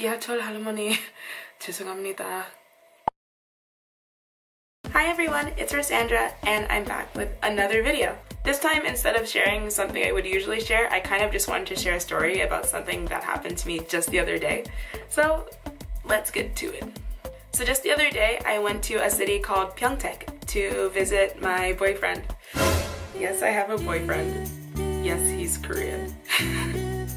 지하철 할머니 죄송합니다. Hi everyone, it's Rosandra and I'm back with another video. This time, instead of sharing something I would usually share, I kind of just wanted to share a story about something that happened to me just the other day. So let's get to it. So just the other day, I went to a city called Pyeongtaek to visit my boyfriend. Yes, I have a boyfriend. Yes, he's Korean.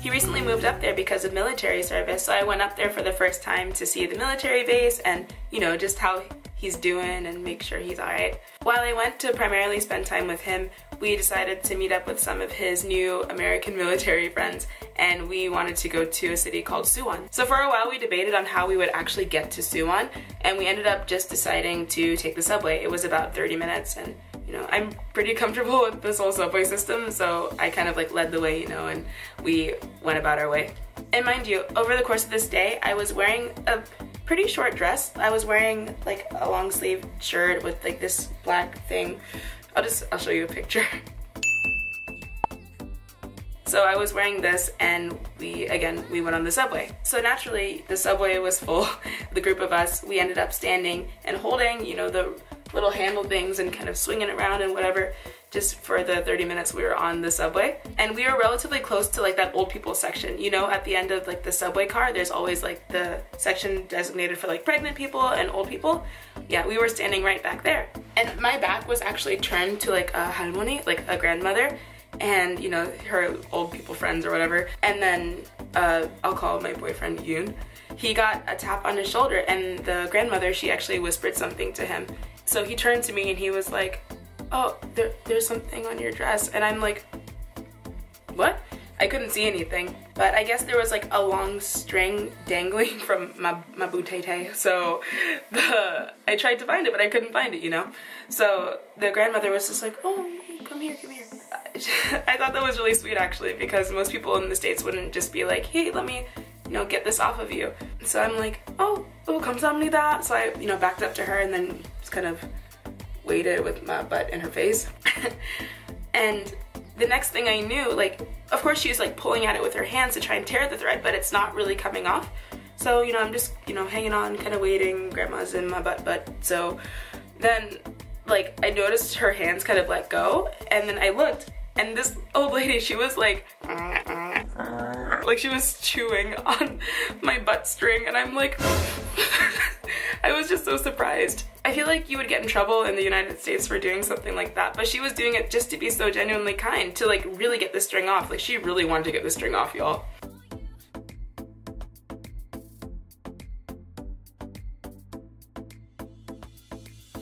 He recently moved up there because of military service, so I went up there for the first time to see the military base and, you know, just how he's doing and make sure he's alright. While I went to primarily spend time with him, we decided to meet up with some of his new American military friends, and we wanted to go to a city called Suwon. So for a while we debated on how we would actually get to Suwon, and we ended up just deciding to take the subway. It was about 30 minutes, and you know, I'm pretty comfortable with this whole subway system, so I kind of like led the way, you know, and we went about our way. And mind you, over the course of this day, I was wearing a pretty short dress. I was wearing like a long sleeve shirt with like this black thing. I'll show you a picture. So I was wearing this and we went on the subway. So naturally the subway was full. The group of us, we ended up standing and holding, you know, the little handle things and kind of swinging around and whatever, just for the 30 minutes we were on the subway. And we were relatively close to like that old people section. You know, at the end of like the subway car, there's always like the section designated for like pregnant people and old people. Yeah, we were standing right back there. And my back was actually turned to like a halmoni, like a grandmother, and you know, her old people friends or whatever. And then I'll call my boyfriend Yoon. He got a tap on his shoulder and the grandmother, she actually whispered something to him. So he turned to me and he was like, oh, there's something on your dress. And I'm like, what? I couldn't see anything, but I guess there was like a long string dangling from my butete. So I tried to find it, but I couldn't find it, you know? So the grandmother was just like, oh, come here, come here. I thought that was really sweet actually, because most people in the States wouldn't just be like, hey, let me, you know, get this off of you. So I'm like, oh, 감사합니다. So I, you know, backed up to her and then just kind of waited with my butt in her face. And the next thing I knew, like, of course she was like pulling at it with her hands to try and tear the thread, but it's not really coming off. So, you know, I'm just, you know, hanging on, kind of waiting, grandma's in my butt. So then, like, I noticed her hands kind of let go, and then I looked, and this old lady, she was like she was chewing on my butt string, and I'm like, I was just so surprised. I feel like you would get in trouble in the United States for doing something like that, but she was doing it just to be so genuinely kind, to like really get the string off. Like, she really wanted to get the string off, y'all.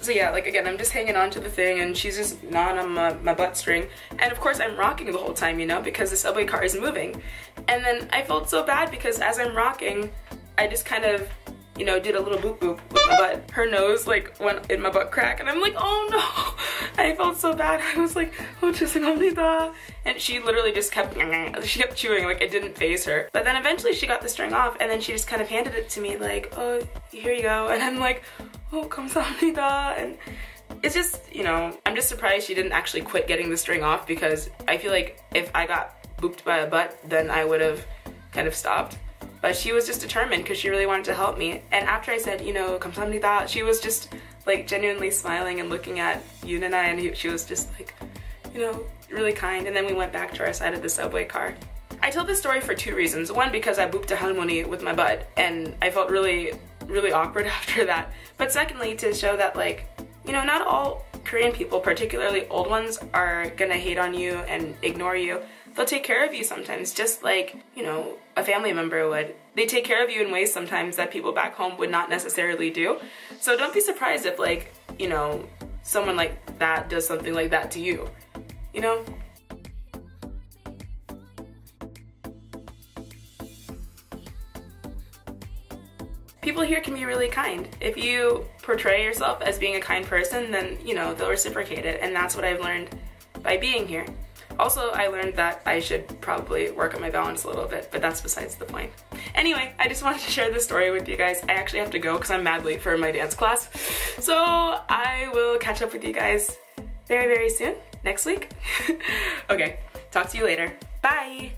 So yeah, like again, I'm just hanging on to the thing and she's just gnawing on my butt string. And of course I'm rocking the whole time, you know, because the subway car is moving. And then I felt so bad because as I'm rocking, I just kind of, you know, did a little boop boop with my butt. Her nose like went in my butt crack and I'm like, oh no. I felt so bad. I was like, oh, 죄송합니다. And she literally just kept chewing, like it didn't faze her. But then eventually she got the string off and then she just kind of handed it to me like, oh, here you go. And I'm like, oh, 감사합니다. And it's just, you know, I'm just surprised she didn't actually quit getting the string off, because I feel like if I got booped by a butt, then I would have kind of stopped. But she was just determined because she really wanted to help me. And after I said, you know, 감사합니다, she was just like genuinely smiling and looking at Yoon and I, and she was just like, you know, really kind. And then we went back to our side of the subway car. I told this story for two reasons. One, because I booped a halmoni with my butt and I felt really awkward after that. But secondly, to show that, like, you know, not all Korean people, particularly old ones, are gonna hate on you and ignore you. They'll take care of you sometimes, just like, you know, a family member would. They take care of you in ways sometimes that people back home would not necessarily do. So don't be surprised if, like, you know, someone like that does something like that to you, you know? People here can be really kind. If you portray yourself as being a kind person, then, you know, they'll reciprocate it, and that's what I've learned by being here. Also, I learned that I should probably work on my balance a little bit, but that's besides the point. Anyway, I just wanted to share this story with you guys. I actually have to go because I'm mad late for my dance class. So I will catch up with you guys very, very soon, next week. Okay, talk to you later. Bye!